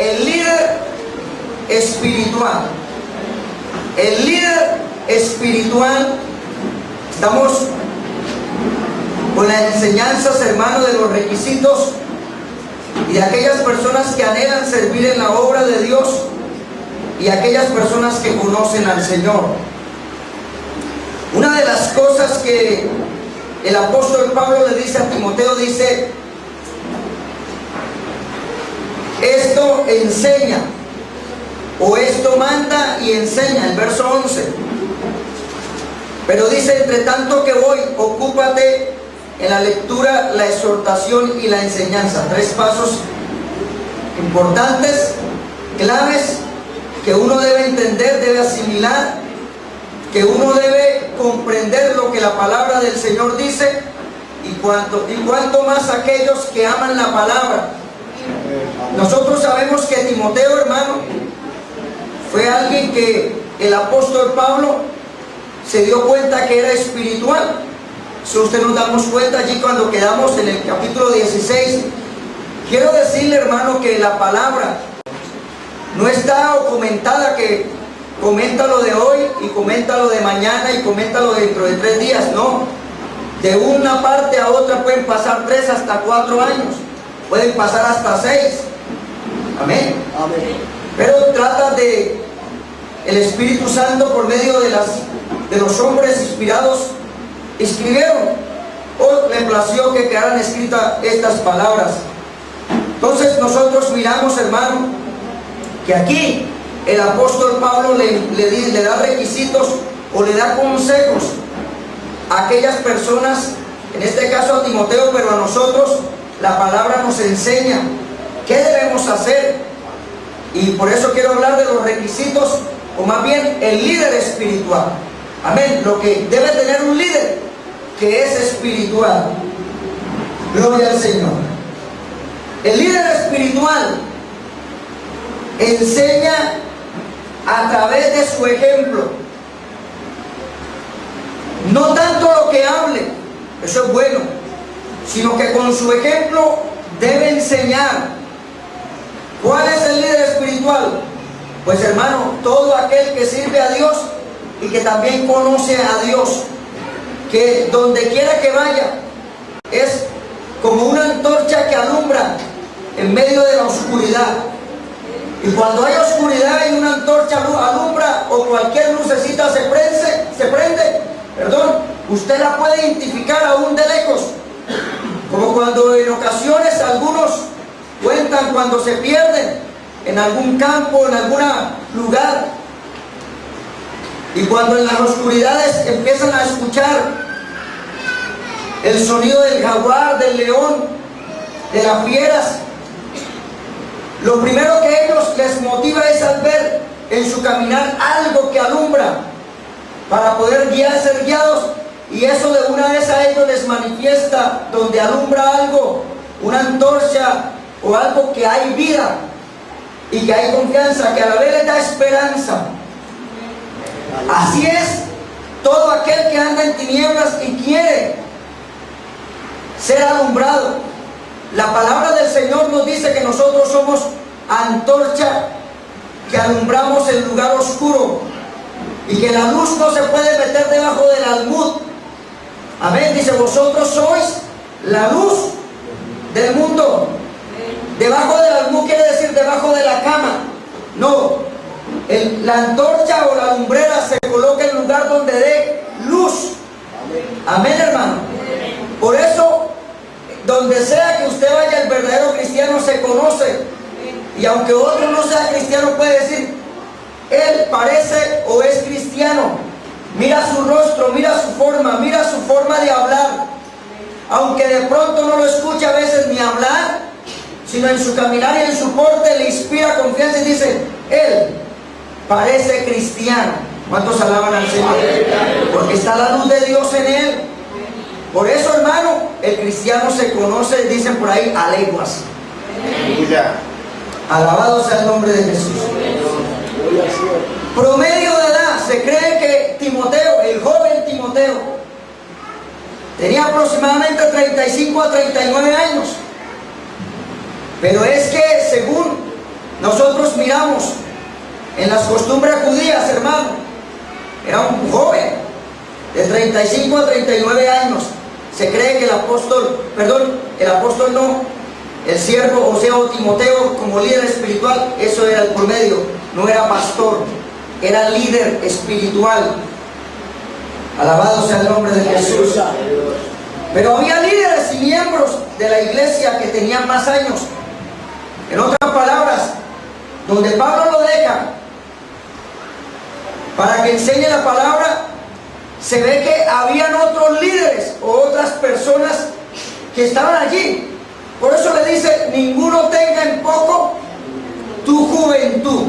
el líder espiritual. El líder espiritual, estamos con las enseñanzas, hermano, de los requisitos y de aquellas personas que anhelan servir en la obra de Dios y aquellas personas que conocen al Señor. Una de las cosas que el apóstol Pablo le dice a Timoteo, dice: esto enseña, o esto manda y enseña, el verso 11. Pero dice: entre tanto que voy, ocúpate en la lectura, la exhortación y la enseñanza. 3 pasos importantes, claves, que uno debe entender, debe asimilar, que uno debe comprender lo que la palabra del Señor dice, y cuanto más aquellos que aman la palabra. Nosotros sabemos que Timoteo, hermano, fue alguien que el apóstol Pablo se dio cuenta que era espiritual. Si usted nos damos cuenta allí cuando quedamos en el capítulo 16, quiero decirle, hermano, que la palabra no está documentada, que comenta lo de hoy y comenta lo de mañana y comenta lo dentro de 3 días, no. De una parte a otra pueden pasar 3 hasta 4 años, pueden pasar hasta 6. Amén. Amén. Pero trata de el Espíritu Santo, por medio de los hombres inspirados, escribieron, o le plació que quedaran escritas estas palabras. Entonces nosotros miramos, hermano, que aquí el apóstol Pablo le da requisitos o le da consejos a aquellas personas, en este caso a Timoteo, pero a nosotros la palabra nos enseña qué debemos hacer. Y por eso quiero hablar de los requisitos, o más bien el líder espiritual. Amén. Lo que debe tener un líder que es espiritual. Gloria al Señor. El líder espiritual enseña a través de su ejemplo. No tanto lo que hable, eso es bueno, sino que con su ejemplo debe enseñar. ¿Cuál es el líder espiritual? Pues, hermano, todo aquel que sirve a Dios y que también conoce a Dios, que donde quiera que vaya es como una antorcha que alumbra en medio de la oscuridad. Y cuando hay oscuridad y una antorcha alumbra, o cualquier lucecita se prende, usted la puede identificar aún de lejos. Como cuando en ocasiones algunos cuentan cuando se pierden en algún campo, en algún lugar, y cuando en las oscuridades empiezan a escuchar el sonido del jaguar, del león, de las fieras, lo primero que ellos les motiva es al ver en su caminar algo que alumbra para poder ser guiados, y eso de una vez a ellos les manifiesta donde alumbra algo, una antorcha o algo que hay vida y que hay confianza, que a la vez les da esperanza. Así es todo aquel que anda en tinieblas y quiere ser alumbrado. La palabra del Señor nos dice que nosotros somos antorcha que alumbramos el lugar oscuro, y que la luz no se puede meter debajo del almud. Amén. Dice: vosotros sois la luz del mundo. Debajo del almud quiere decir debajo de la cama. No, la antorcha o la lumbrera se coloca en el lugar donde dé luz. Amén, hermano. Por eso, donde sea que usted vaya, el verdadero cristiano se conoce. Y aunque otro no sea cristiano, puede decir: él parece o es cristiano. Mira su rostro, mira su forma de hablar. Aunque de pronto no lo escuche a veces ni hablar, sino en su caminar y en su porte le inspira confianza y dice: él parece cristiano. ¿Cuántos alaban al Señor? Porque está la luz de Dios en él. Por eso, hermano, el cristiano se conoce, dicen por ahí, a leguas. Alabado sea el nombre de Jesús. Promedio de edad, se cree que Timoteo, el joven Timoteo, tenía aproximadamente 35 a 39 años. Pero es que según nosotros en las costumbres judías, hermano, era un joven de 35 a 39 años. Se cree que el siervo, o sea, Timoteo, como líder espiritual, eso era el promedio, no era pastor, era líder espiritual. Alabado sea el nombre de Jesús. Pero había líderes y miembros de la iglesia que tenían más años. En otras palabras, donde Pablo lo deja para que enseñe la palabra, se ve que habían otros líderes o otras personas que estaban allí. Por eso le dice: ninguno tenga en poco tu juventud.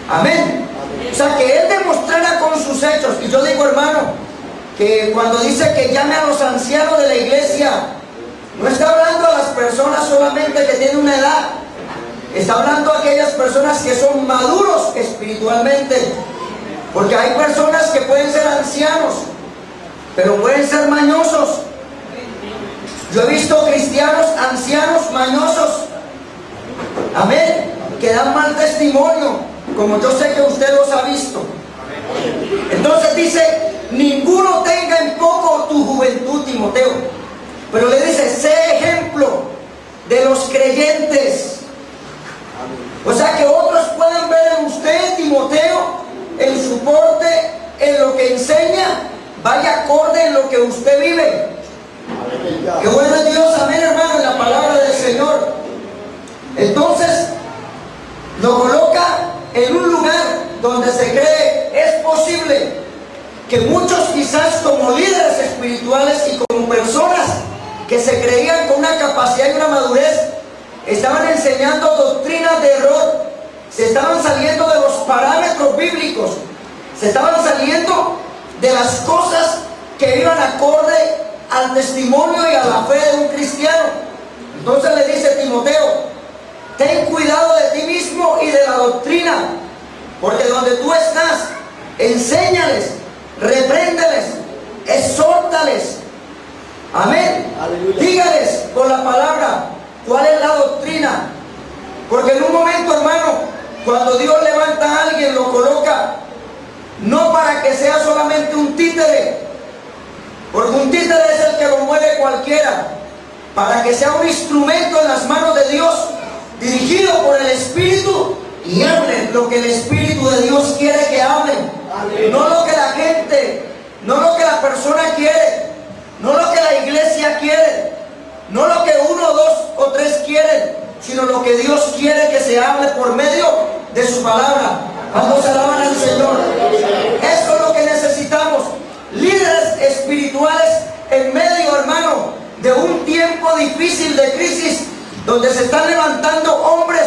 Amén. O sea, que él demostrara con sus hechos. Y yo digo, hermano, que cuando dice que llame a los ancianos de la iglesia, no está hablando a las personas solamente que tienen una edad. Está hablando a aquellas personas que son maduros espiritualmente. Porque hay personas que pueden ser ancianos, pero pueden ser mañosos. Yo he visto cristianos ancianos mañosos, amén, que dan mal testimonio, como yo sé que usted los ha visto. Entonces dice: ninguno tenga en poco tu juventud, Timoteo. Pero le dice: sé ejemplo de los creyentes. O sea, que otros puedan ver en usted, Timoteo, en su porte, en lo que enseña, vaya acorde en lo que usted vive. Qué bueno es Dios, amén, hermano, en la palabra del Señor. Entonces lo coloca en un lugar donde se cree es posible que muchos, quizás como líderes espirituales y como personas que se creían con una capacidad y una madurez, estaban enseñando doctrinas de error, se estaban saliendo de los parámetros bíblicos, se estaban saliendo de las cosas que iban acorde al testimonio y a la fe de un cristiano. Entonces le dice Timoteo: ten cuidado de ti mismo y de la doctrina, porque donde tú estás, enséñales, repréndeles, exhórtales. Amén. Aleluya. Dígales con la palabra cuál es la doctrina. Porque en un momento, hermano, cuando Dios levanta a alguien, lo coloca no para que sea solamente un títere, porque un títere es el que lo mueve cualquiera, para que sea un instrumento en las manos de Dios, dirigido por el Espíritu, y hable lo que el Espíritu de Dios quiere que hable. No lo que la gente, no lo que la persona quiere, no lo que la iglesia quiere, no lo que uno, dos o tres quieren, sino lo que Dios quiere que se hable por medio de su palabra. Vamos a alabar al Señor. Eso es lo que necesitamos. Líderes espirituales en medio, hermano, de un tiempo difícil de crisis, donde se están levantando hombres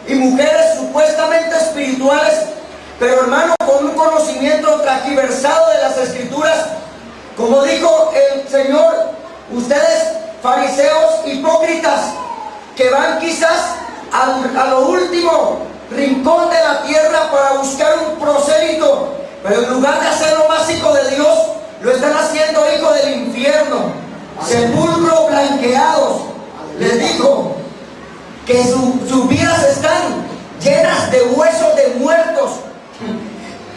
y mujeres supuestamente espirituales, pero, hermano, con un conocimiento transversado de las Escrituras. Como dijo el Señor: ustedes, fariseos hipócritas, que van quizás a lo último rincón de la tierra para buscar un prosélito, pero en lugar de hacerlo más hijo de Dios, lo están haciendo hijo del infierno, sepulcro blanqueados. Les dijo que sus vidas están llenas de huesos de muertos,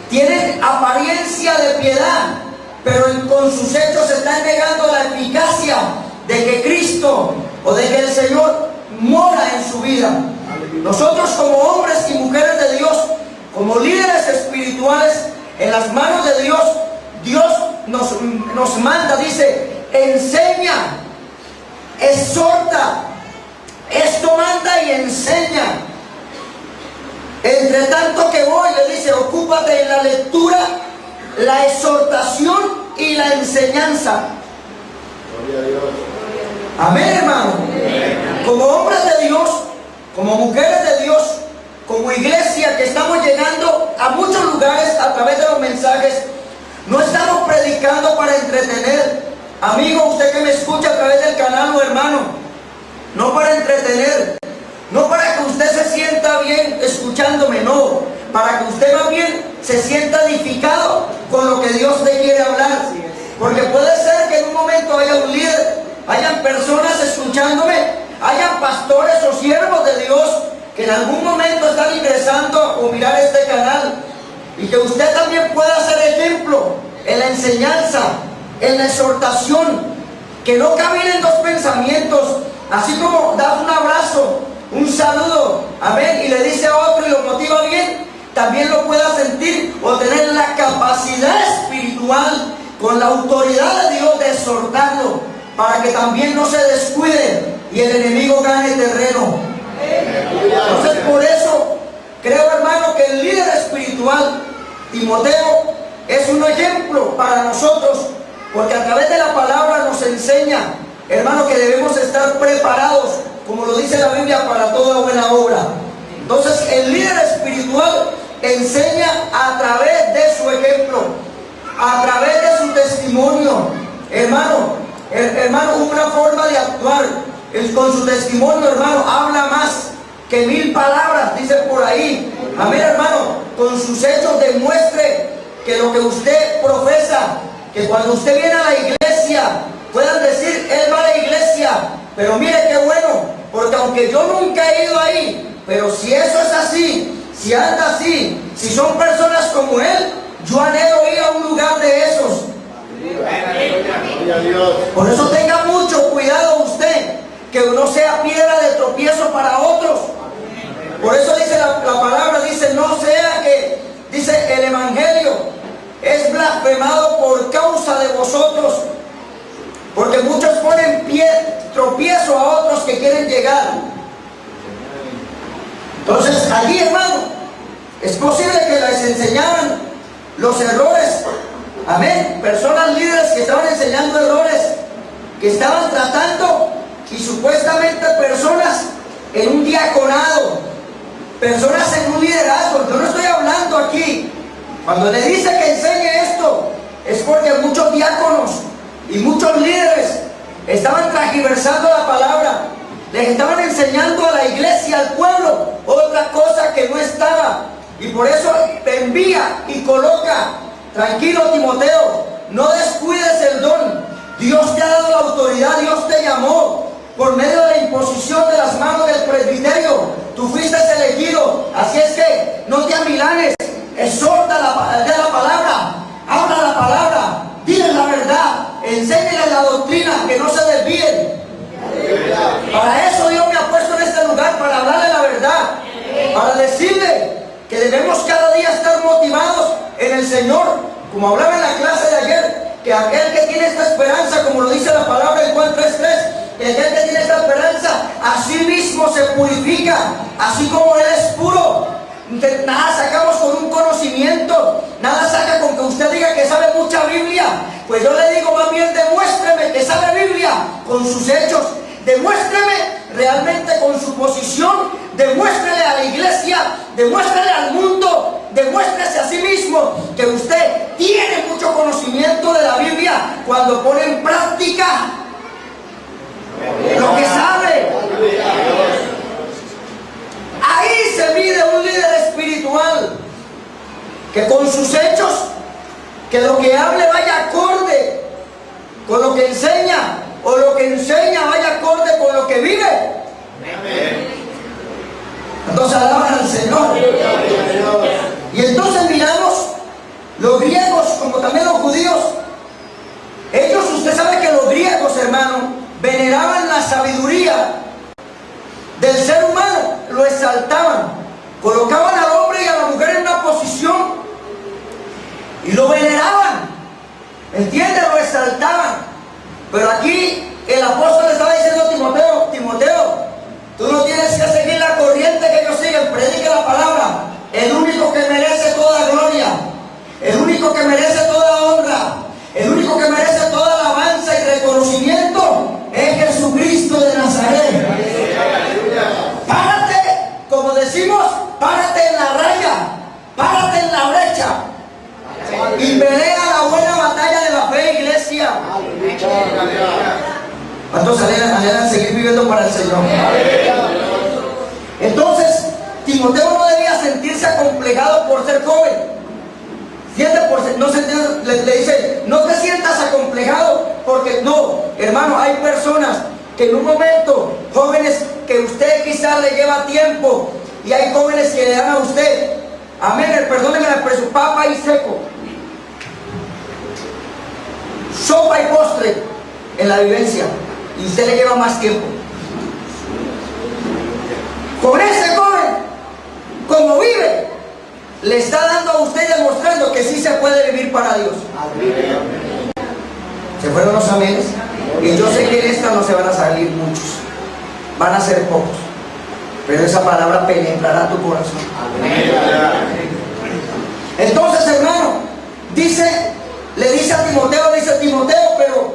tienen apariencia de piedad, pero con sus hechos están negando la eficacia de que Cristo o de que el Señor mora en su vida. Nosotros, como hombres y mujeres de Dios, como líderes espirituales en las manos de Dios, Dios nos manda, dice: enseña, exhorta. Esto manda y enseña. Entre tanto que voy, le dice: ocúpate en la lectura, la exhortación y la enseñanza. Gloria a Dios. Amén, hermano. Como hombres de Dios, como mujeres de Dios, como iglesia que estamos llegando a muchos lugares a través de los mensajes, no estamos predicando para entretener. Amigo, usted que me escucha a través del canal, o hermano, no para entretener, no para que usted se sienta bien escuchándome, no, para que usted más bien se sienta edificado con lo que Dios te quiere hablar. Porque puede ser que en un momento haya un líder, hayan personas escuchándome, hayan pastores o siervos de Dios que en algún momento están ingresando o mirar este canal, y que usted también pueda ser ejemplo en la enseñanza, en la exhortación, que no caminen dos pensamientos, así como das un abrazo, un saludo, amén, y le dice a otro y lo motiva bien, también lo pueda sentir o tener la capacidad espiritual con la autoridad de Dios de exhortarlo, para que también no se descuide y el enemigo gane terreno. Entonces, por eso creo, hermano, que el líder espiritual Timoteo es un ejemplo para nosotros, porque a través de la palabra nos enseña, hermano, que debemos estar preparados, como lo dice la Biblia, para toda buena obra. Entonces, el líder espiritual enseña a través de su ejemplo, a través de su testimonio, hermano, una forma de actuar. Con su testimonio, hermano, habla más que 1000 palabras, dice por ahí. Amén, hermano. Con sus hechos demuestre que lo que usted profesa, que cuando usted viene a la iglesia, puedan decir, él va a la iglesia, pero mire qué bueno, porque aunque yo nunca he ido ahí, pero si eso es así, si anda así, si son personas como él, yo anhelo ir a un lugar de esos. Por eso tenga mucho cuidado usted, que no sea piedra de tropiezo para otros. Por eso dice la palabra, dice, no sea que, dice, el evangelio es blasfemado por causa de vosotros, porque muchos ponen tropiezo a otros que quieren llegar. Entonces allí, hermano, es posible que les enseñaban los errores, amén, personas líderes que estaban enseñando errores, que estaban tratando, y supuestamente personas en un diaconado, personas en un liderazgo. Yo no estoy hablando aquí, cuando le dice que enseñe esto, es porque muchos diáconos y muchos líderes estaban transgiversando la palabra, les estaban enseñando a la iglesia, al pueblo, otra cosa que no estaba. Y por eso te envía y coloca, tranquilo Timoteo, no descuides el don. Dios te ha dado la autoridad, Dios te llamó por medio de la imposición de las manos del presbiterio. Tú fuiste elegido, así es que no te amilanes, exhorta la palabra, habla la palabra, dile la verdad, enséñale la doctrina, que no se desvíen. Para eso Dios me ha puesto en este lugar, para hablarle la verdad, para decirle que debemos cada día estar motivados en el Señor, como hablaba en la clase de ayer, que aquel que tiene esta esperanza, como lo dice la palabra en Juan 3:3, que aquel que tiene esta esperanza, a sí mismo se purifica, así como Él es puro. Nada sacamos con un conocimiento, nada saca con que usted diga que sabe mucha Biblia. Pues yo le digo, más bien demuéstreme que sabe Biblia con sus hechos, demuéstreme realmente con su posición, demuéstrele a la iglesia, demuéstrele al mundo, demuéstrese a sí mismo que usted tiene mucho conocimiento de la Biblia cuando pone en práctica lo que sabe. Ahí se mide un líder espiritual, que con sus hechos, que lo que hable vaya acorde con lo que enseña, o lo que enseña vaya acorde con lo que vive. Entonces alaban al Señor. Y entonces miramos los griegos, como también los judíos. Ellos, usted sabe que los griegos, hermano, veneraban la sabiduría del ser humano, lo exaltaban, colocaban al hombre y a la mujer en una posición y lo veneraban, ¿entiende? Lo exaltaban. Pero aquí el apóstol estaba diciendo a Timoteo, Timoteo, tú no tienes que seguir la corriente que ellos siguen, predica la palabra. El único que merece toda gloria, el único que merece toda honra, el único que merece toda alabanza y reconocimiento es Jesucristo de Nazaret. Párate, como decimos, párate en la raya, párate en la brecha y pelea la buena batalla de la fe, iglesia. ¿Cuántos anhelan seguir viviendo para el Señor? Entonces, Timoteo no debía sentirse acomplejado por ser joven. Le dice, no te sientas acomplejado, porque no, hermano, hay personas que en un momento, jóvenes, que usted quizás le lleva tiempo Y hay jóvenes que le dan a usted, amén, perdóneme la expresión, papa y seco, sopa y postre en la vivencia, y usted le lleva más tiempo. Con ese joven, como vive, le está dando a usted y demostrando que sí se puede vivir para Dios. Se fueron los amenes, y yo sé que en esta no se van a salir muchos, van a ser pocos, pero esa palabra penetrará tu corazón. Entonces, hermano, le dice a Timoteo, pero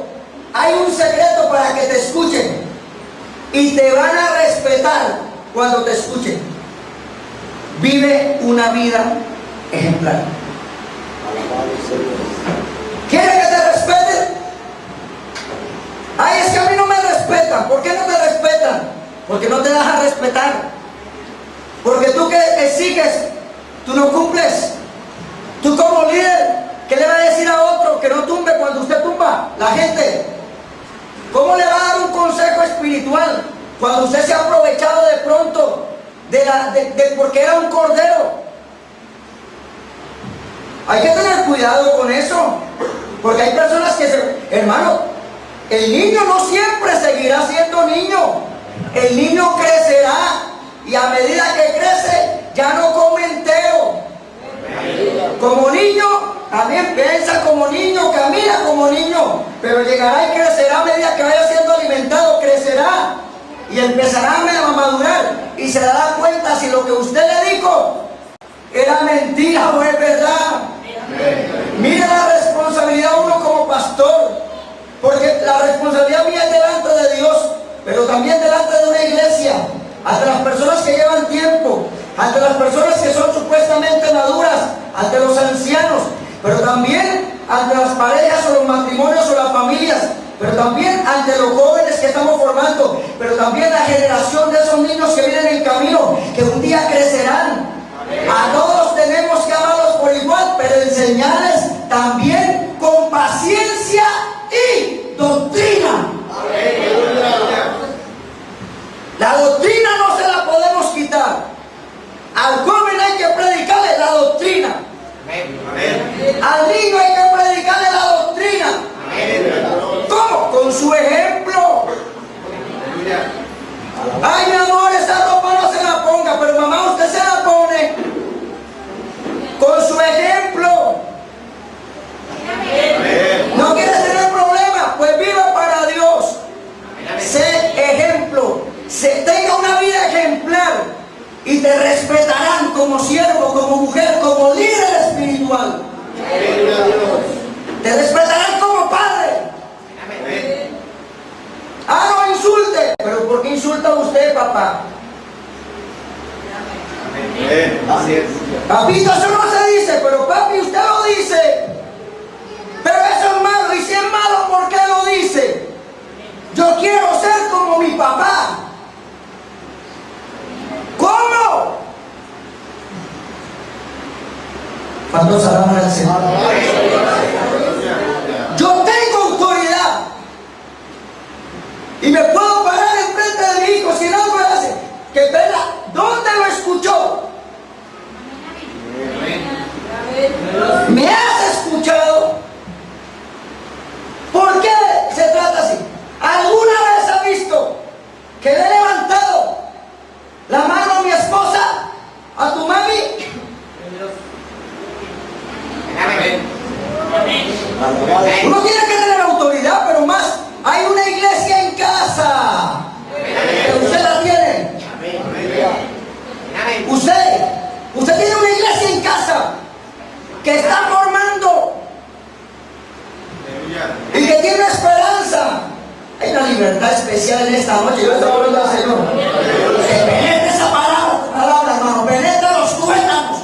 hay un secreto para que te escuchen y te van a respetar cuando te escuchen. Vive una vida ejemplar. ¿Quieres que te respeten? Ay, es que a mí no me respetan. ¿Por qué no te respetan? Porque no te dejan respetar. Porque tú que exiges, tú no cumples. Tú como líder, ¿qué le va a decir a otro que no tumbe cuando usted tumba? La gente. ¿Cómo le va a dar un consejo espiritual cuando usted se ha aprovechado de pronto de porque era un cordero? Hay que tener cuidado con eso, porque hay personas que hermano, el niño no siempre seguirá siendo niño. El niño crecerá y a medida que crece ya no come entero. Como niño, también piensa como niño, camina como niño, pero llegará y crecerá a medida que vaya siendo alimentado, crecerá y empezará a madurar y se dará cuenta si lo que usted le dijo era mentira o es verdad. Mire la responsabilidad uno como pastor, porque la responsabilidad mía es delante de Dios, pero también delante de una iglesia, ante las personas que llevan tiempo, ante las personas que son supuestamente maduras, ante los ancianos, pero también ante las parejas o los matrimonios o las familias, pero también ante los jóvenes que estamos formando, pero también la generación de esos niños que vienen en camino, que un día crecerán. A todos tenemos que amarlos por igual, pero enseñarles también con paciencia y doctrina. La doctrina no se la podemos quitar. Al joven hay que predicarle la doctrina. Al niño hay que predicarle la doctrina. ¿Cómo? Con su ejemplo. Ay, mi amor, esa ropa no se la ponga, pero mamá, usted se la pone. Con su ejemplo. ¿No quieres tener problemas? Pues viva para Dios. Sé ejemplo. Tenga una vida ejemplar y te respetarán como siervo, como mujer, como líder espiritual. Te respetarán como padre. Ah, no insulte. ¿Pero por qué insulta usted, papá? Así es. Papito, eso no se dice, pero papi, usted lo dice. Pero eso es malo, y si es malo, ¿por qué lo dice? Yo quiero ser como mi papá. ¿Cómo? ¿Cuántos alaban al Señor? Yo tengo autoridad y me puedo parar enfrente de mi hijo si no me hace. Que verla, ¿dónde lo escuchó? ¿Me has escuchado? ¿Por qué se trata así? ¿Alguna vez ha visto que le he levantado la mano a mi esposa, a tu mami? Uno tiene que tener autoridad, pero más, hay una iglesia en casa que usted la tiene. Usted tiene una iglesia en casa que está formando y que tiene esperanza. Hay una libertad especial en esta noche. Yo estoy hablando al Señor. Que penetre esa palabra, hermano, penetra los tuétanos.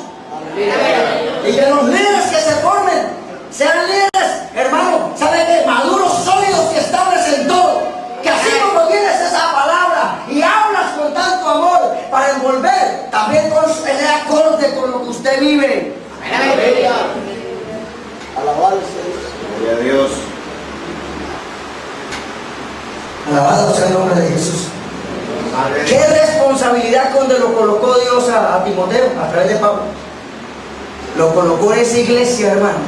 Y que los líderes que se formen sean líderes, hermano, ¿sabe qué? Maduros, sólidos y estables en todo. Que así como tienes esa palabra y hablas con tanto amor para envolver, también el acorde con lo que usted vive. Alabado sea Dios. Alabado sea el nombre de Jesús. Qué responsabilidad cuando lo colocó Dios a Timoteo a través de Pablo. Lo colocó en esa iglesia, hermano.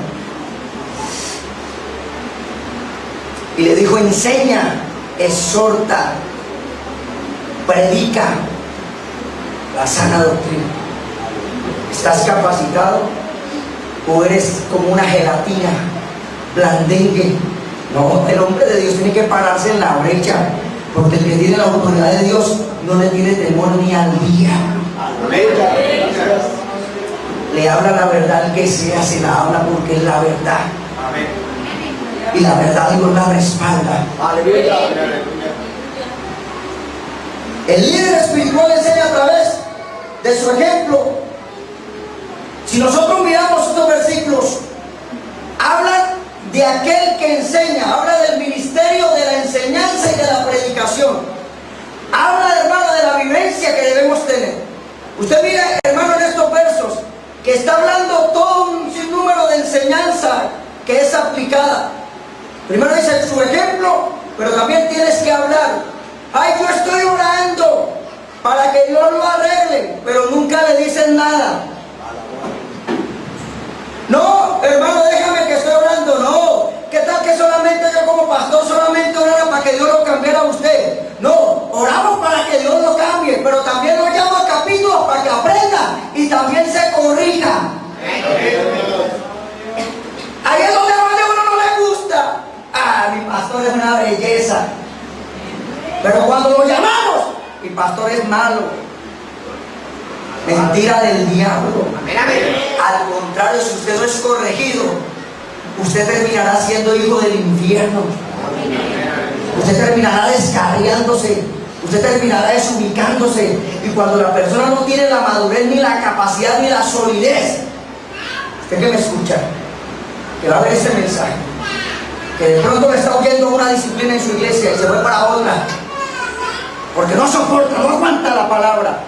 Y le dijo: enseña, exhorta, predica la sana doctrina. ¿Estás capacitado o eres como una gelatina blandengue? No, el hombre de Dios tiene que pararse en la brecha, porque el que tiene la autoridad de Dios no le tiene temor ni al día. Le habla la verdad al que sea, se la habla porque es la verdad. Y la verdad Dios la respalda. Aleluya. El líder espiritual enseña a través de su ejemplo. Si nosotros miramos estos versículos, hablan de aquel que enseña, habla del ministerio de la enseñanza y de la predicación. Habla, hermano, de la vivencia que debemos tener. Usted mira, hermano, en estos versos, que está hablando todo un sinnúmero de enseñanza que es aplicada. Primero dice su ejemplo, pero también tienes que hablar. Ay, yo estoy orando para que Dios lo arregle, pero nunca le dicen nada. No, hermano, déjame que estoy orando. No, ¿qué tal que solamente yo como pastor solamente orara para que Dios lo cambiara a usted? No, oramos para que Dios lo cambie, pero también lo llamo a capítulos para que aprenda y también se corrija. Ahí es donde a uno no le gusta. Ah, mi pastor es una belleza. Pero cuando lo llamamos, mi pastor es malo. Mentira del diablo. Al contrario, si usted no es corregido, usted terminará siendo hijo del infierno. Usted terminará descarriándose. Usted terminará desubicándose. Y cuando la persona no tiene la madurez, ni la capacidad, ni la solidez, usted que me escucha, que va a ver este mensaje, que de pronto me está oyendo una disciplina en su iglesia y se fue para otra, porque no soporta, no aguanta la palabra,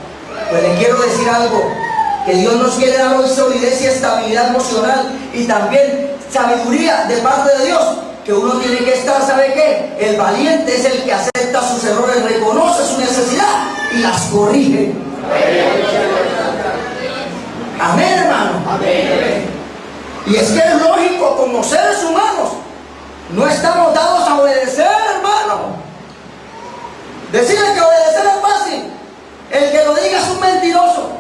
pues le quiero decir algo, que Dios nos quiere dar hoy solidez y estabilidad emocional y también sabiduría de parte de Dios, que uno tiene que estar, ¿sabe qué? El valiente es el que acepta sus errores, reconoce su necesidad y las corrige. Amén, hermano. Amén. Y es que es lógico, como seres humanos, no estamos dados a obedecer, hermano. Decirle que obedecer es fácil. El que lo diga es un mentiroso.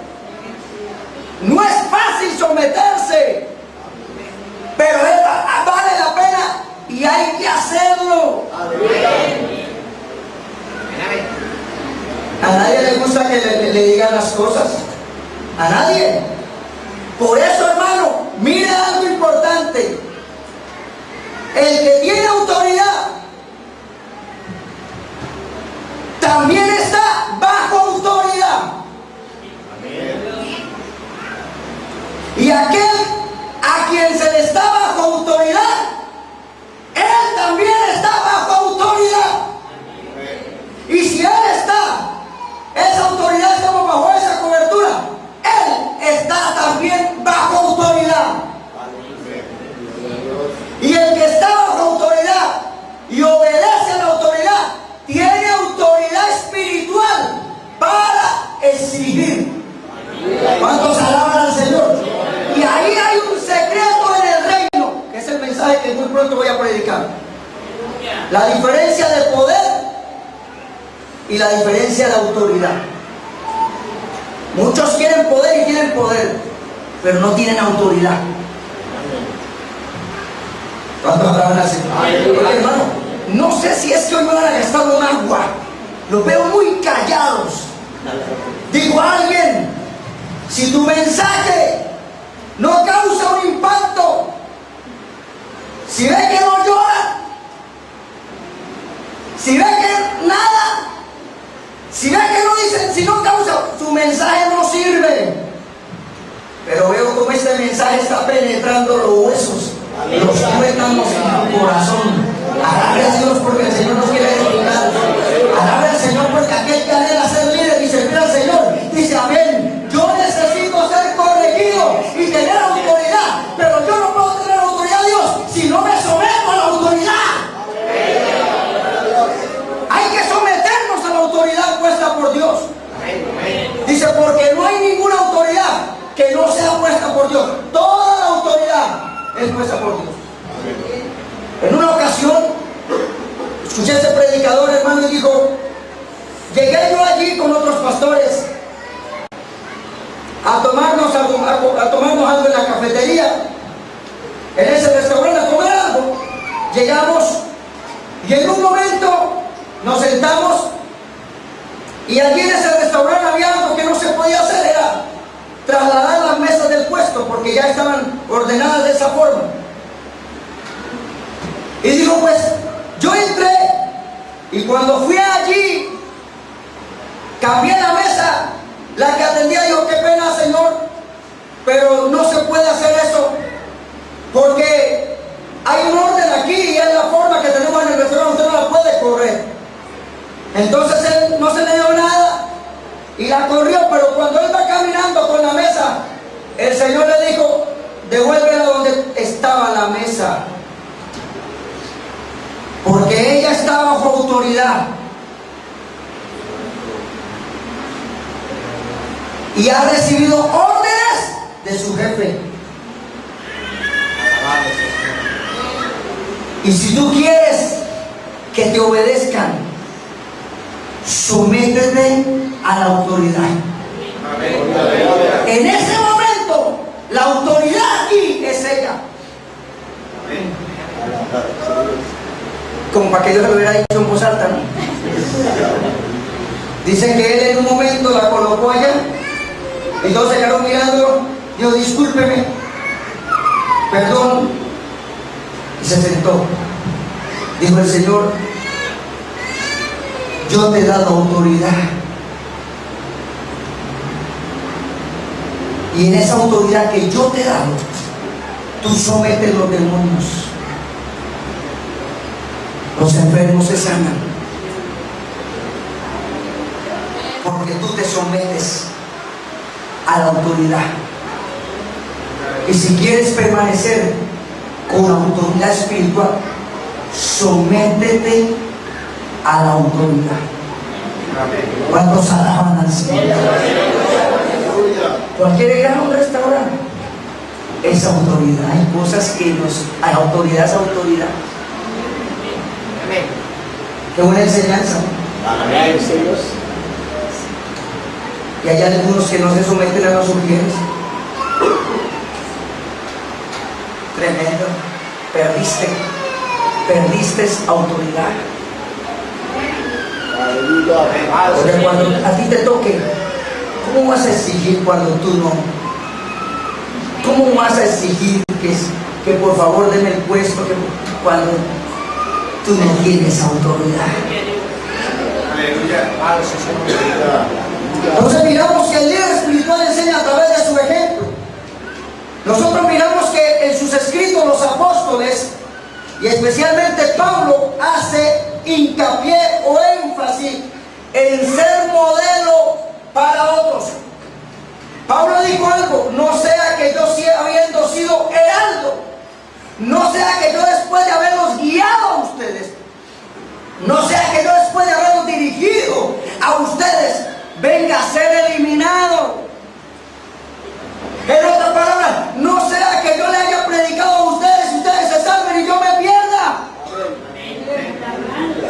No es fácil someterse, pero vale la pena y hay que hacerlo. A nadie le gusta que le digan las cosas. A nadie. Por eso, hermano, mire algo importante. El que tiene autoridad también está bajo autoridad. Y aquel a quien se le está bajo autoridad, él también está bajo autoridad. Y si él está, esa autoridad, estamos bajo esa cobertura, él está también bajo autoridad. Y el que está bajo autoridad y obedece a la autoridad, tiene autoridad espiritual para exigir. ¿Cuántos alaban al Señor? Y ahí hay un secreto en el reino, que es el mensaje que muy pronto voy a predicar. La diferencia de poder y la diferencia de autoridad. Muchos quieren poder y tienen poder, pero no tienen autoridad. ¿Cuántos alaban al Señor? Porque, hermano, no sé si es que hoy me van a gastar un agua. Los veo muy callados. Digo a alguien, si tu mensaje no causa un impacto, si ve que no llora, si ve que nada, si ve que no dicen, si no causa, su mensaje no sirve. Pero veo como este mensaje está penetrando los huesos, los tuétanos en tu corazón. Alabe a Dios porque el Señor nos quiere edificar. Alabe al Señor porque aquel que anhela ser líder y servir al Señor dice: amén, yo necesito ser corregido y tener autoridad, pero yo no puedo tener autoridad, Dios, si no me someto a la autoridad. Hay que someternos a la autoridad puesta por Dios. Dice: porque no hay ninguna por Dios. En una ocasión, escuché a ese predicador, hermano, y dijo, llegué yo allí con otros pastores a tomarnos algo en la cafetería, en ese restaurante, a comer algo. Llegamos y en un momento nos sentamos y allí en ese restaurante había algo que no se podía hacer, era trasladar las mesas del puesto porque ya estaban ordenadas de esa forma. Y digo, pues yo entré y cuando fui allí cambié la mesa. La que atendía dijo, qué pena, señor, pero no se puede hacer eso porque hay un orden aquí y es la forma que tenemos en el restaurante, usted no la puede correr. Entonces él no se le dio nada y la corrió, pero cuando él va caminando con la mesa, el Señor le dijo, devuélvela donde estaba la mesa, porque ella está bajo autoridad y ha recibido órdenes de su jefe. Y si tú quieres que te obedezcan, sométete a la autoridad. En ese momento, la autoridad aquí es ella. Como para que yo se lo hubiera dicho en voz alta, ¿no? Dice que él en un momento la colocó allá y todos se quedaron mirando. Dijo, discúlpeme, perdón, y se sentó. Dijo el Señor, yo te he dado autoridad y en esa autoridad que yo te he dado, tú sometes los demonios, los enfermos se sanan, porque tú te sometes a la autoridad. Y si quieres permanecer con autoridad espiritual, sométete a la autoridad. ¿Cuántos alaban al Señor? Cualquier gran restaurante es autoridad. Hay cosas que hay autoridad, es autoridad. Qué buena enseñanza. Y hay algunos que no se someten a los sugieres. Tremendo. Perdiste autoridad. Porque cuando a ti te toque, ¿cómo vas a exigir cuando tú no? ¿Cómo vas a exigir que por favor denme el puesto cuando tú no tienes autoridad? Entonces miramos que el líder espiritual enseña a través de su ejemplo. Nosotros miramos que en sus escritos los apóstoles, y especialmente Pablo, hace hincapié o énfasis en ser modelo para otros. Pablo dijo algo, no sea que yo habiendo sido heraldo, no sea que yo después de haberlos guiado a ustedes, no sea que yo después de haberlos dirigido a ustedes, venga a ser eliminado. En otras palabras, no sea que yo le haya predicado a ustedes y ustedes se salven y yo me pierda.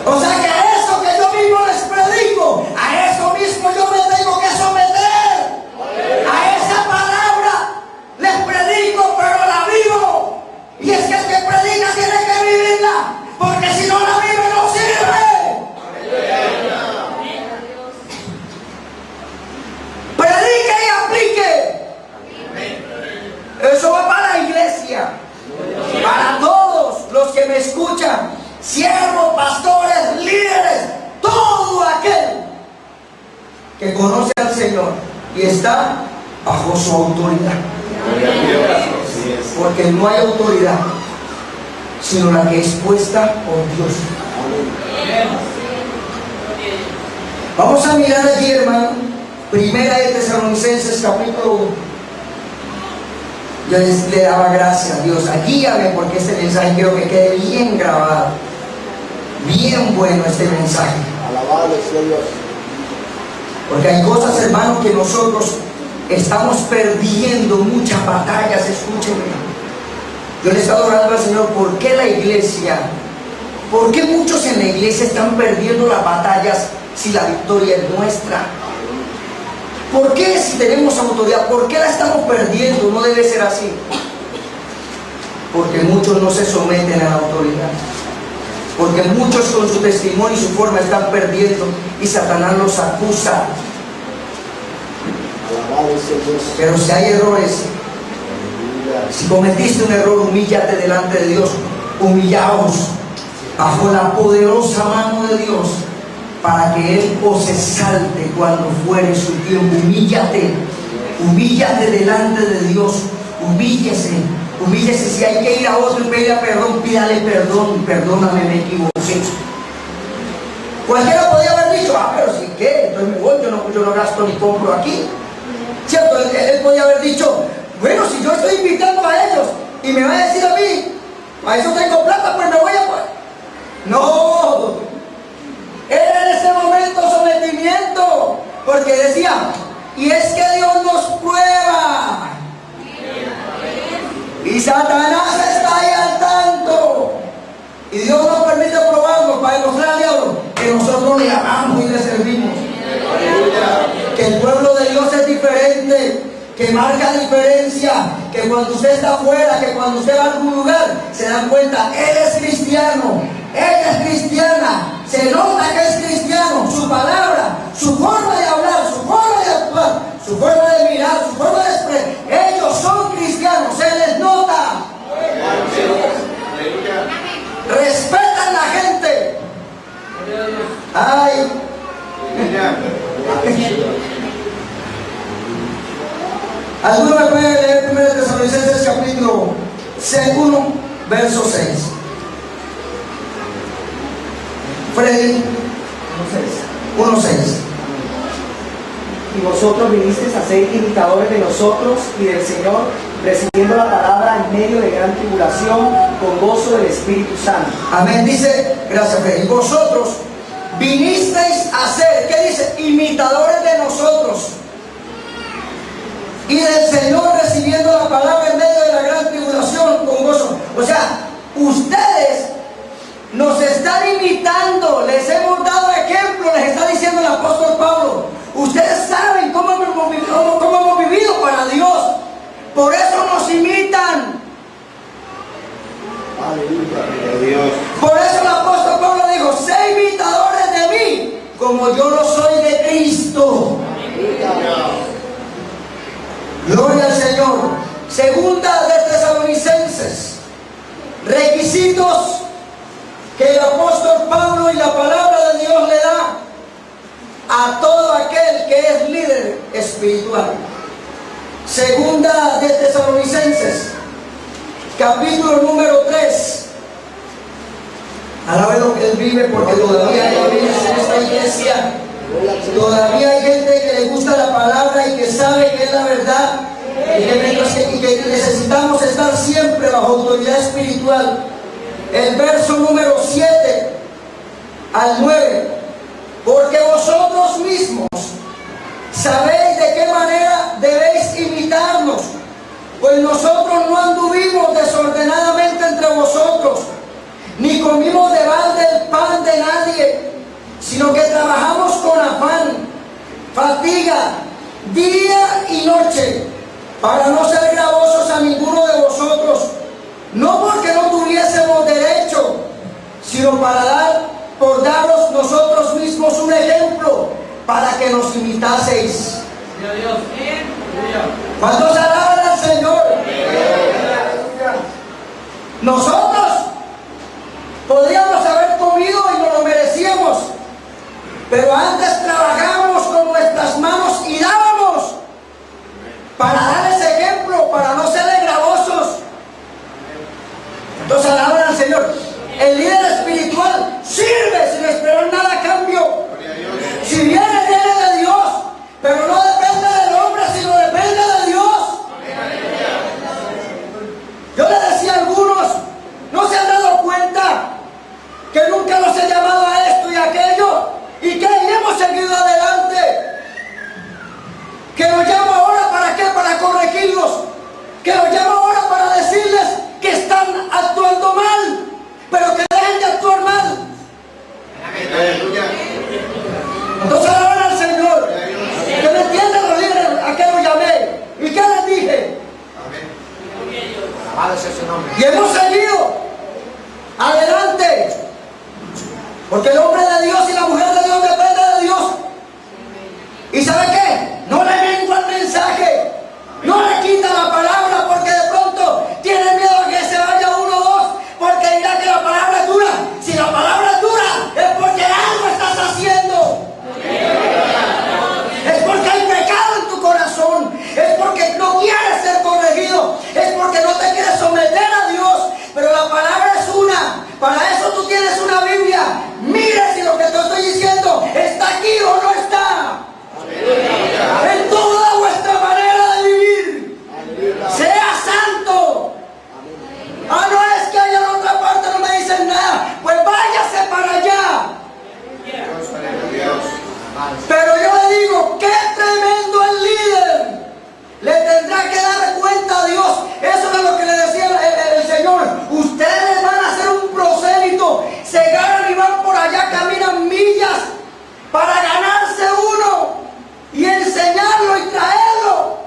O sea que a eso que yo mismo les predico, a eso mismo yo me tengo que someter. A esa palabra les predico, pero la vivo. Y es que el que predica tiene que vivirla, porque si no la vive no sirve. Predique y aplique. Eso va para la iglesia, para todos los que me escuchan, siervos, pastores, líderes, todo aquel que conoce al Señor y está bajo su autoridad. Porque no hay autoridad sino la que es puesta por Dios. Vamos a mirar allí, hermano, Primera de Tesalonicenses capítulo 1. Yo le daba gracias a Dios, guíame, porque este mensaje quiero que quede bien grabado, bien bueno este mensaje. Alabado sea Dios. Porque hay cosas, hermanos, que nosotros estamos perdiendo muchas batallas, escúchenme. Yo le he estado orando al Señor, ¿por qué la iglesia? ¿Por qué muchos en la iglesia están perdiendo las batallas si la victoria es nuestra? ¿Por qué si tenemos autoridad? ¿Por qué la estamos perdiendo? No debe ser así. Porque muchos no se someten a la autoridad. Porque muchos con su testimonio y su forma están perdiendo y Satanás los acusa. Pero si hay errores, si cometiste un error, humíllate delante de Dios. Humillaos bajo la poderosa mano de Dios para que Él os exalte cuando fuere su tiempo. Humíllate delante de Dios. Humíllese. Si hay que ir a otro y pedirle perdón, pídale perdón. Perdóname, me equivoqué. Cualquiera podía haber dicho, pero si qué, entonces me voy, yo no gasto ni compro aquí. ¿Cierto? Él podía haber dicho, bueno, si yo estoy invitando a ellos y me va a decir a mí, a eso tengo plata, pues me voy a... No, era en ese momento sometimiento, porque decía, y es que Dios nos prueba, y Satanás está ahí al tanto, y Dios nos permite probarnos para demostrar al diablo que nosotros le amamos y le servimos, que el pueblo de Dios es diferente, que marca diferencia, que cuando usted está afuera, que cuando usted va a algún lugar, se dan cuenta, él es cristiano, ella es cristiana, se nota que es cristiano, su palabra, su forma de hablar, su forma de actuar, su forma de mirar, su forma de expresar, ellos son cristianos, se les nota. Respetan la gente. Ay. ¿Alguno me puede leer 1 Tesalonicenses capítulo 1, verso 6? Freddy, 1:6. Y vosotros vinisteis a ser imitadores de nosotros y del Señor, recibiendo la palabra en medio de gran tribulación, con gozo del Espíritu Santo. Amén. Dice, gracias Freddy, vosotros vinisteis a ser, ¿qué dice? Imitadores de nosotros y del Señor, recibiendo la palabra en medio de la gran tribulación con gozo. O sea, ustedes nos están imitando, les hemos dado ejemplo, les está diciendo el apóstol Pablo. Ustedes saben cómo hemos vivido para Dios, por eso nos imitan. Aleluya. Por eso el apóstol Pablo dijo, sé imitadores de mí, como yo lo soy de Cristo. Gloria al Señor. Segunda de Tesalonicenses, requisitos que el apóstol Pablo y la palabra de Dios le da a todo aquel que es líder espiritual. Segunda de Tesalonicenses, capítulo número 3. Alabe lo que Él vive, porque todavía hay jóvenes en esta iglesia. Todavía hay gente que le gusta la palabra y que sabe que es la verdad. Y que necesitamos estar siempre bajo autoridad espiritual. El verso número 7 al 9. Porque vosotros mismos sabéis de qué manera debéis imitarnos, pues nosotros no anduvimos desordenadamente entre vosotros, ni comimos de balde el pan de nadie, sino que trabajamos con afán, fatiga, día y noche, para no ser gravosos a ninguno de vosotros, no porque no tuviésemos derecho, sino por daros nosotros mismos un ejemplo, para que nos imitaseis. ¿Cuántos alaban al Señor? Nosotros podríamos haber comido y nos lo merecíamos, pero antes trabajamos con nuestras manos y dábamos para dar ese ejemplo, para no ser gravosos. Entonces alaban al Señor. El líder espiritual sirve sin esperar nada a cambio. Si viene de Dios, pero no depende del hombre, sino depende de Dios. Yo le decía a algunos, ¿no se han dado cuenta que nunca los he llamado a esto y a aquello? ¿Y que hemos seguido adelante? Que los llamo ahora, ¿para qué? Para corregirlos. Que los llamo ahora para decirles que está Porque el hombre de Dios y la mujer de Dios depende de Dios. ¿Y sabe qué? No le mengua el mensaje. No le quita la palabra porque de pronto tiene miedo a que se vaya uno o dos. Porque dirá que la palabra es dura. Si la palabra es dura es porque algo estás haciendo. Es porque hay pecado en tu corazón. Es porque no quieres ser corregido. Es porque no te quieres someter a Dios. Pero la palabra es una. Para eso tú tienes una Biblia. Mire si lo que te estoy diciendo está aquí o no está. En toda vuestra manera de vivir. Sea santo. Ah, no es que allá en otra parte no me dicen nada. Pues váyase para allá. Pero yo le digo, qué tremendo el líder. Le tendrá que dar cuenta a Dios. Eso es lo que le decía el Señor. Ustedes van a hacer un prosélito. Se ganan y van por allá, caminan millas para ganarse uno y enseñarlo y traerlo.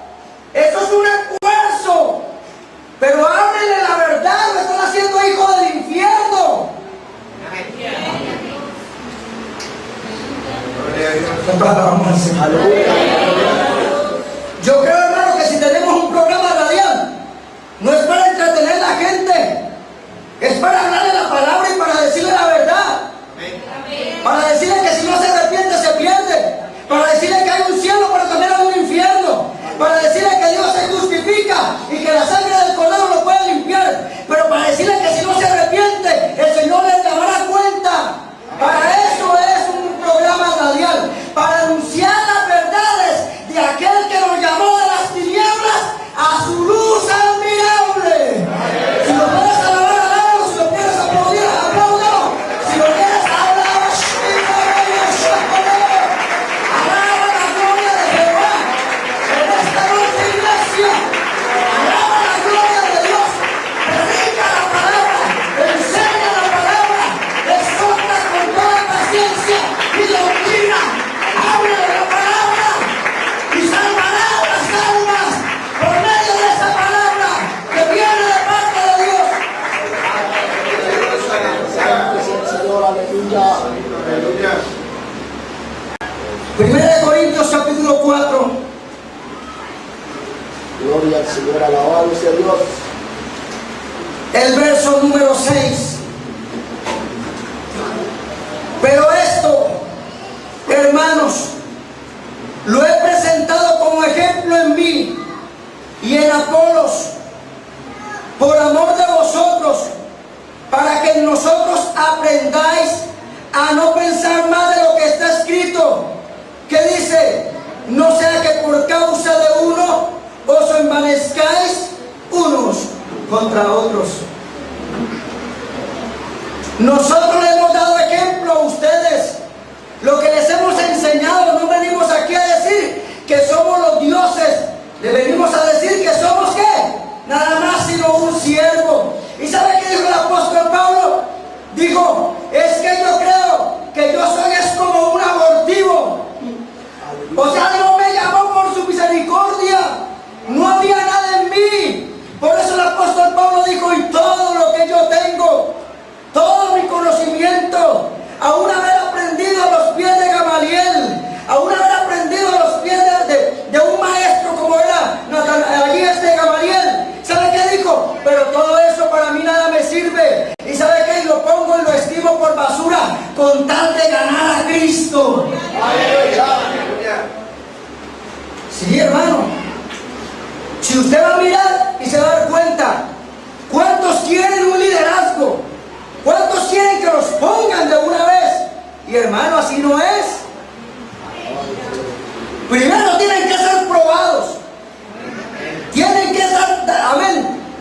Eso es un esfuerzo. Pero háblenle la verdad. Lo están haciendo hijos del infierno. Yo creo, hermano, que si tenemos un programa radial, no es para entretener a la gente, es para hablarle la palabra y para decirle la verdad. Para decirle que si no se arrepiente se pierde. Para decirle que hay un cielo pero también hay un infierno. Para decirle que Dios se justifica y que la sangre del Cordero lo puede limpiar. Pero para decirle que si no se arrepiente, el Señor le dará cuenta. Para eso es un programa radial, para anunciar las verdades de aquel que nos llamó de las tinieblas a su luz admirable. Si lo puedes alabar, alábalo. Si lo quieres aplaudir, apláudalo. Si lo quieres hablar, alaba la gloria de Jehová. En esta noche, iglesia, alaba la gloria de Dios. Predica la palabra, enseña la palabra, exhorta con toda paciencia y doctrina. Abre la palabra y salvará las almas por medio de esa palabra que viene de parte de Dios. Primera de Corintios capítulo 4. Gloria al Señor, alabado sea Dios. El verso número 6. Pero esto, hermanos, lo he presentado como ejemplo en mí y en Apolos, por amor de vosotros, para que nosotros aprendáis a no pensar más de lo que está escrito, que dice, no sea que por causa de uno os envanezcáis unos contra otros. Nosotros les hemos dado ejemplo a ustedes. Lo que les hemos enseñado, no venimos aquí a decir que somos los dioses. Le venimos a decir que somos ¿qué? Nada más sino un siervo. ¿Y sabe qué dijo el apóstol Pablo? Dijo, es que yo creo que yo soy es como un abortivo. O sea, Dios me llamó por su misericordia. No había nada en mí. Por eso el apóstol Pablo dijo, y todo lo que yo tengo, todo mi conocimiento, aún haber aprendido a los pies de Gamaliel, aún haber aprendido a los pies de un maestro como era allí Gamaliel. ¿Sabe qué dijo? Pero todo eso para mí nada me sirve. ¿Y sabe qué? Lo pongo y lo estimo por basura con tal de ganar a Cristo. Sí, hermano. Si usted va a mirar y se va a dar cuenta, ¿cuántos quieren un liderazgo? ¿Cuántos quieren que los pongan de una vez? Y hermano, así no es. Primero tienen que ser probados. Tienen que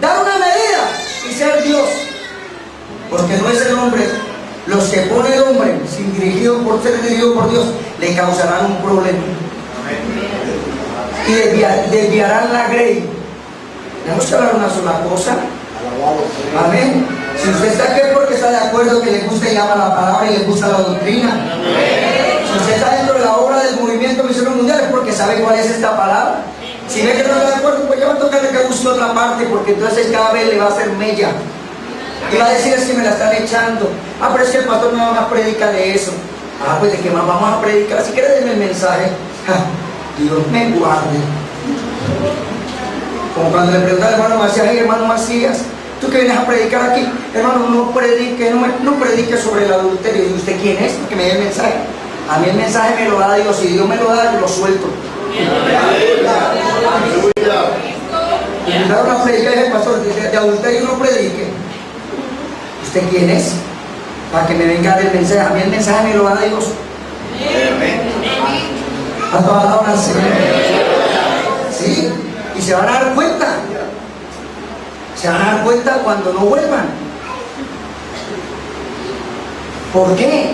dar una medida y ser Dios. Porque no es el hombre. Los que pone el hombre sin dirigido por ser dirigido por Dios le causarán un problema. Y desviarán la grey. Tenemos que hablar una sola cosa. Amén. Si usted está aquí es porque está de acuerdo, que le gusta y ama la palabra y le gusta la doctrina. Si usted está dentro de la obra del movimiento misionero mundial es porque sabe cuál es esta palabra. Si ve que no está de acuerdo, pues ya va a tocarle que busque otra parte, porque entonces cada vez le va a hacer mella. Y va a decir, es que me la están echando. Ah, pero es que el pastor no va a predicar de eso. Ah, pues de qué más vamos a predicar. Si quieres, denme el mensaje. Ja, Dios me guarde. Como cuando le pregunta al hermano Macías, hey, hermano Macías, tú que vienes a predicar aquí, hermano, no predique sobre el adulterio. ¿Y usted quién es? Porque me dé el mensaje. A mí el mensaje me lo da Dios. Si Dios me lo da, yo lo suelto. Y me da una predica y dice, pastor, de adulterio no predique. ¿Usted quién es? Para que me venga del mensaje. A mí el mensaje me lo da Dios. A todas las horas, ¿sí? Y se van a dar cuenta. Se van a dar cuenta cuando no vuelvan. ¿Por qué?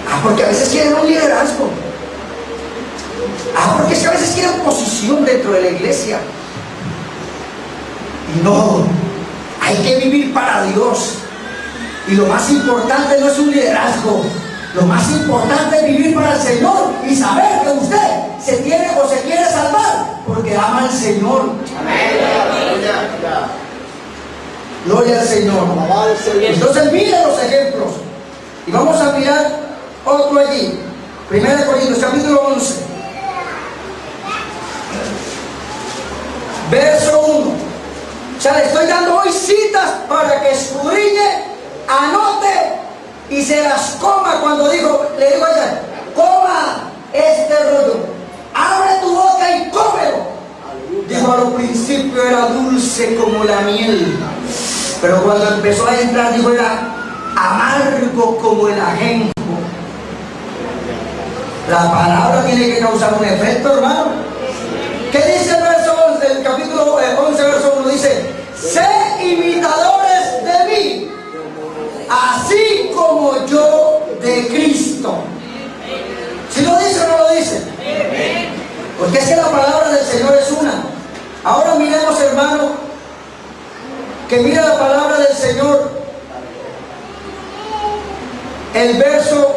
Ah, porque a veces quieren un liderazgo. Ah, porque es que a veces quieren posición dentro de la iglesia. No, hay que vivir para Dios. Y lo más importante no es un liderazgo. Lo más importante es vivir para el Señor y saber que usted se tiene o se quiere salvar porque ama al Señor. Gloria al Señor. Entonces miren los ejemplos. Y vamos a mirar otro allí. 1 Corintios capítulo 11. Verso 1. O sea, le estoy dando hoy citas para que escudriñe, anote y se las coma. Cuando le digo a ella, coma este rollo, abre tu boca y cómelo. Dijo, a lo principio era dulce como la miel, pero cuando empezó a entrar, dijo, era amargo como el ajenjo. La palabra tiene que causar un efecto, hermano. ¿Qué dice el verso 11, el capítulo 11, verso 1? Dice, sé imitadores de mí, así como yo de Cristo. ¿Sí lo dice o no lo dice? Porque es que la palabra del Señor es una. Ahora miremos, hermano, que mira la palabra del Señor, el verso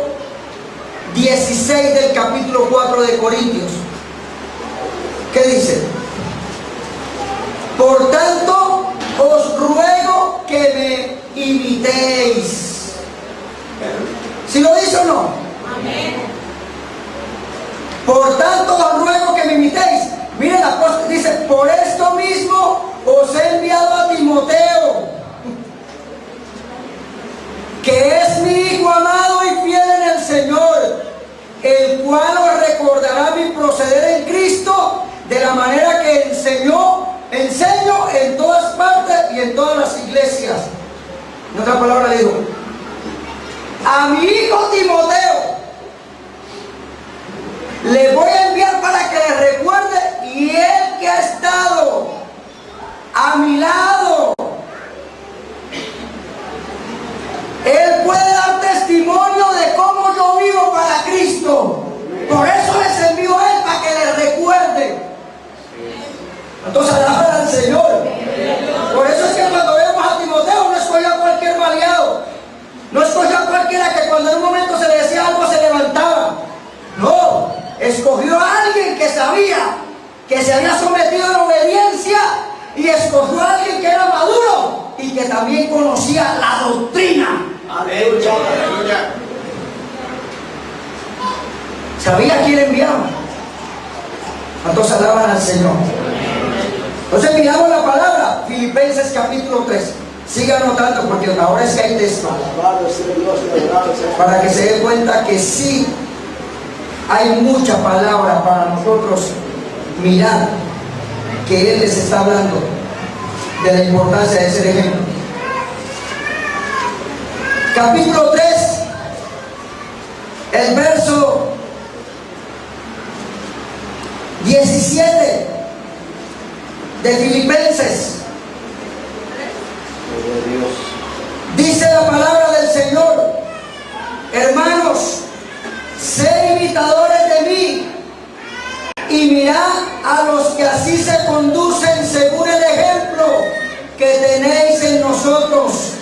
16 del capítulo 4 de Corintios. ¿Qué dice? Por tanto, os ruego que me imitéis. ¿Sí lo dice o no? Amén. Por tanto, os ruego que me imitéis. Miren, el apóstol dice, por esto mismo os he enviado a Timoteo, que es mi hijo amado y fiel en el Señor, el cual os recordará mi proceder en Cristo de la manera que enseño en todas partes y en todas las iglesias. En otra palabra le digo, a mi hijo Timoteo le voy a enviar para que le recuerde, y él que ha estado a mi lado, él puede dar testimonio de cómo yo vivo para Cristo. Por eso les envío a él, para que le recuerde. Entonces alaban al Señor. Por eso es que cuando vemos a Timoteo, no escogió a cualquier maleado, no escogió a cualquiera que cuando en un momento se le decía algo se levantaba. No, escogió a alguien que sabía que se había sometido a la obediencia, y escogió a alguien que era maduro y que también conocía la doctrina. Aleluya. Sabía quién enviaba. Entonces alaban al Señor. Entonces miramos la palabra, Filipenses capítulo 3. Siga anotando porque ahora es que hay texto. Para que se dé cuenta que sí hay mucha palabra para nosotros mirar que Él les está hablando de la importancia de ser ejemplo. Capítulo 3, el verso 17 de Filipenses. Dice la palabra del Señor, hermanos, sed imitadores de mí y mirad a los que así se conducen según el ejemplo que tenéis en nosotros,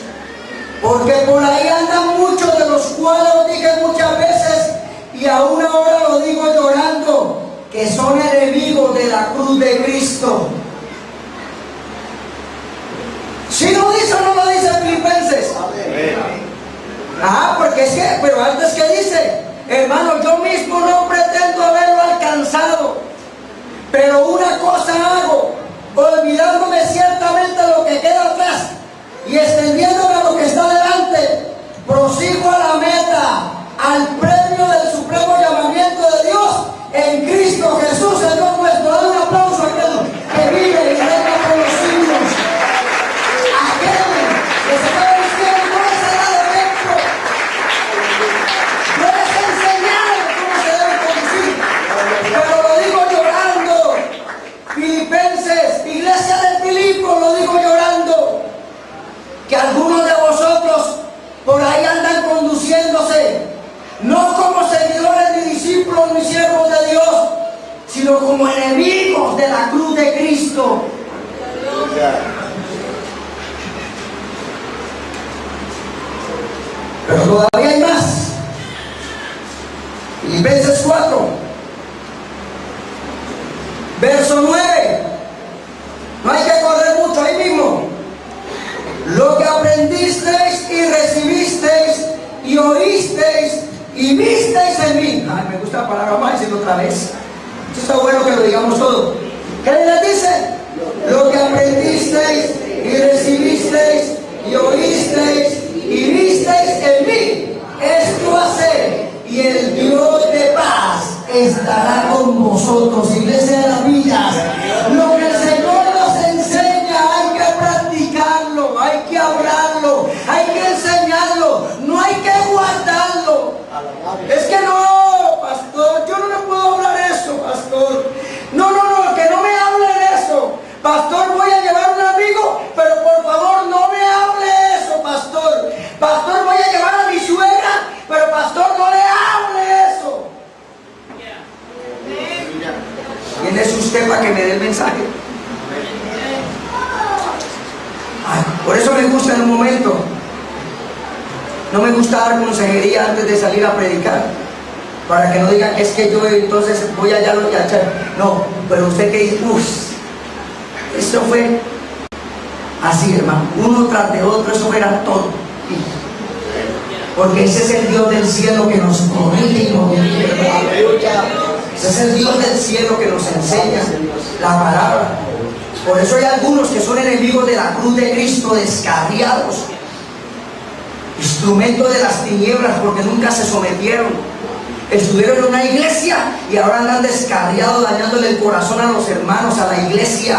porque por ahí andan muchos, de los cuales os dije muchas veces y aún ahora lo digo llorando, que son enemigos de la cruz de Cristo. ¿Sí lo dice Porque es que, pero antes que dice, hermano, yo mismo no pretendo haberlo alcanzado, pero una cosa hago, olvidándome ciertamente de lo que queda atrás y extendiéndome a lo que está delante, prosigo a la meta, al premio del supremo llamamiento de Dios en Cristo Jesús, Señor nuestro. Dale un aplauso a aquel que vive y reina por los siglos. Aquel que se va al cielo no es cerrado dentro, no es enseñado cómo se debe conducir, pero lo digo llorando. Filipenses, iglesia de Filipos, lo digo llorando, que algunos de vosotros por ahí andan conduciéndose no como seguidores ni discípulos ni siervos de Dios, sino como enemigos de la cruz de Cristo. Pero todavía hay más. Filipenses 4, verso 9. No hay que correr mucho, ahí mismo. Lo que aprendisteis y recibisteis y oísteis y visteis en mí. Ay, me gusta la palabra, vamos a decirlo otra vez. Esto está bueno que lo digamos todo. ¿Qué les dice? Lo que aprendisteis y recibisteis y oísteis y visteis en mí, esto haced, y el Dios de paz estará con vosotros. Iglesia de las Villas, lo que el Señor nos enseña hay que practicarlo, hay que hablarlo, hay que enseñarlo, no hay que guardarlo. Es que no, pastor, yo no le puedo hablar eso, pastor. No, que no me hable de eso. Pastor, voy a llevar un amigo, pero por favor no me hable eso, pastor. Pastor, voy a llevar a mi suegra, pero pastor, no le hable eso. ¿Quién es usted para que me dé el mensaje? Ay, por eso me gusta en un momento. No me gusta dar consejería antes de salir a predicar, para que no digan que es que yo entonces voy allá a lo que echar. No, pero usted que dice, eso fue así, hermano, uno tras de otro, eso era todo. Porque ese es el Dios del cielo que nos corrige y nos dirige. Ese es el Dios del cielo que nos enseña la palabra. Por eso hay algunos que son enemigos de la cruz de Cristo, descarriados, instrumentos de las tinieblas, porque nunca se sometieron. Estuvieron en una iglesia y ahora andan descarriados, dañándole el corazón a los hermanos, a la iglesia.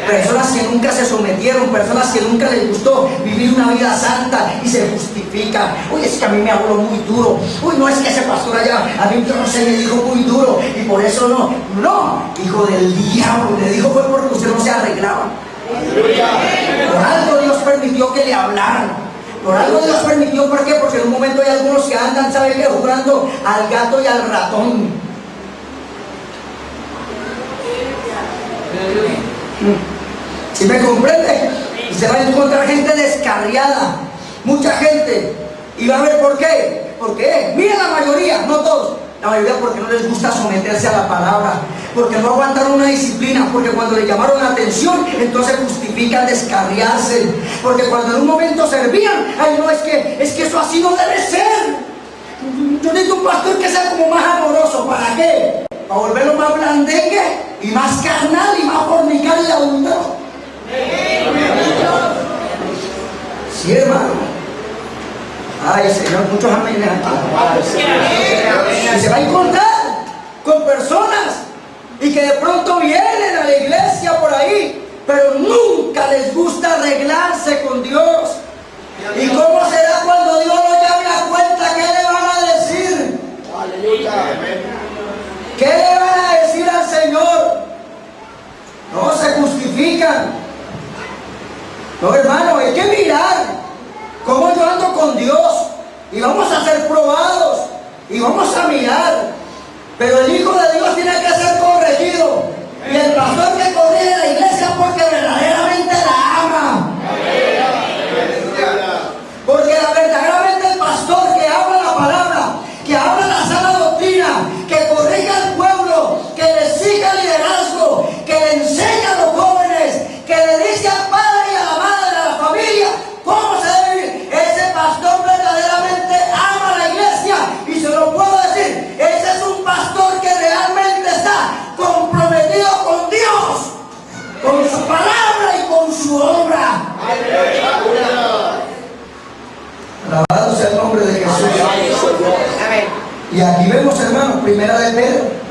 Personas que nunca se sometieron, personas que nunca les gustó vivir una vida santa y se justifican. Uy, es que a mí me habló muy duro. Uy, no, es que ese pastor allá, a mí yo no sé, me dijo muy duro y por eso no. No, hijo del diablo, le dijo fue porque usted no se arreglaba. Por algo Dios permitió que le hablaran. Por algo Dios permitió, ¿por qué? Porque en un momento hay algunos que andan, ¿sabe qué? Jugando al gato y al ratón. ¿Sí me comprende? Y se va a encontrar gente descarriada, mucha gente. Y va a ver por qué. ¿Por qué? Miren la mayoría, no todos. La mayoría porque no les gusta someterse a la palabra, porque no aguantaron una disciplina, porque cuando le llamaron la atención, entonces justifican descarriarse, porque cuando en un momento servían, ay no, es que eso así no debe ser. Yo necesito un pastor que sea como más amoroso. ¿Para qué? Para volverlo más blandengue y más carnal y más fornical y adulto. Sí, hermano. Ay, Señor, muchos amenes aquí. Y se va a encontrar con personas y que de pronto vienen a la iglesia por ahí, pero nunca les gusta arreglarse con Dios. ¿Y cómo será cuando Dios lo llame a cuenta? ¿Qué le van a decir? Aleluya. ¿Qué le van a decir al Señor? No se justifican. No, hermano, hay que mirar cómo yo ando con Dios, y vamos a ser probados y vamos a mirar, pero el Hijo de Dios tiene que ser corregido, y el pastor que corrige la iglesia porque verdaderamente la ama, porque verdaderamente el pastor que habla la palabra, que habla la sana doctrina, que corrige al pueblo, que le siga el liderazgo, que le enseña a los jóvenes, que le dice al padre y a la madre, a la familia cómo se debe vivir. Ese pastor Primera de Pedro.